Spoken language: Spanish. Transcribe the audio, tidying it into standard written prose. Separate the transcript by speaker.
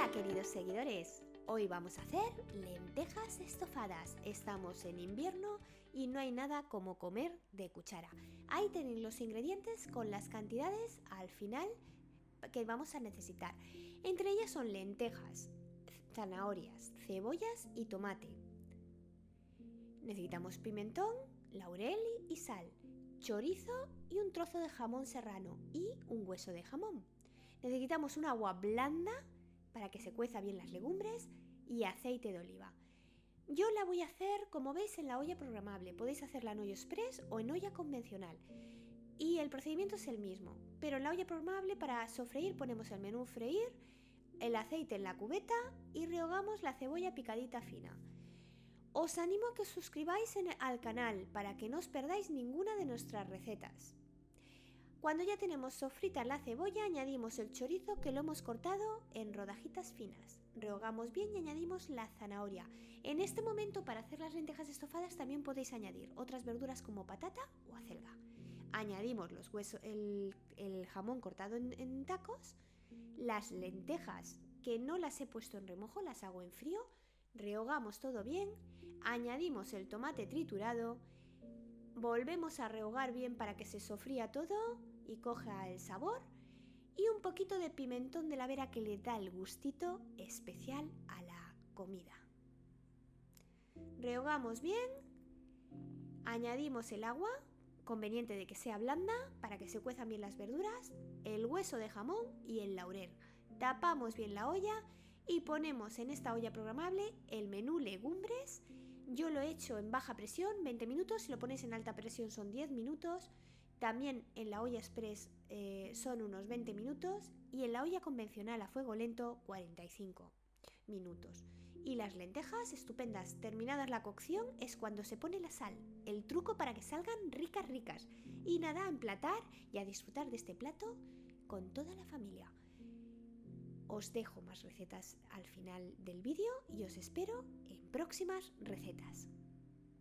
Speaker 1: Hola queridos seguidores, hoy vamos a hacer lentejas estofadas. Estamos en invierno y no hay nada como comer de cuchara. Ahí tenéis los ingredientes con las cantidades al final que vamos a necesitar. Entre ellas son lentejas, zanahorias, cebollas y tomate. Necesitamos pimentón, laurel y sal, chorizo y un trozo de jamón serrano y un hueso de jamón. Necesitamos un agua blanda para que se cueza bien las legumbres y aceite de oliva. Yo la voy a hacer, como veis, en la olla programable. Podéis hacerla en olla express o en olla convencional. Y el procedimiento es el mismo, pero en la olla programable para sofreír ponemos el menú freír, el aceite en la cubeta y rehogamos la cebolla picadita fina. Os animo a que os suscribáis al canal para que no os perdáis ninguna de nuestras recetas. Cuando ya tenemos sofrita la cebolla, añadimos el chorizo que lo hemos cortado en rodajitas finas. Rehogamos bien y añadimos la zanahoria. En este momento, para hacer las lentejas estofadas también podéis añadir otras verduras como patata o acelga. Añadimos los huesos, el jamón cortado en tacos, las lentejas que no las he puesto en remojo, las hago en frío. Rehogamos todo bien, añadimos el tomate triturado. Volvemos a rehogar bien para que se sofría todo y coja el sabor y un poquito de pimentón de la vera que le da el gustito especial a la comida. Rehogamos bien, añadimos el agua, conveniente de que sea blanda para que se cuezan bien las verduras, el hueso de jamón y el laurel. Tapamos bien la olla y ponemos en esta olla programable el menú legumbres. Yo lo he hecho en baja presión 20 minutos, si lo ponéis en alta presión son 10 minutos, también en la olla express son unos 20 minutos y en la olla convencional a fuego lento 45 minutos. Y las lentejas estupendas, terminadas la cocción es cuando se pone la sal, el truco para que salgan ricas. Y nada, a emplatar y a disfrutar de este plato con toda la familia. Os dejo más recetas al final del vídeo y os espero en próximas recetas.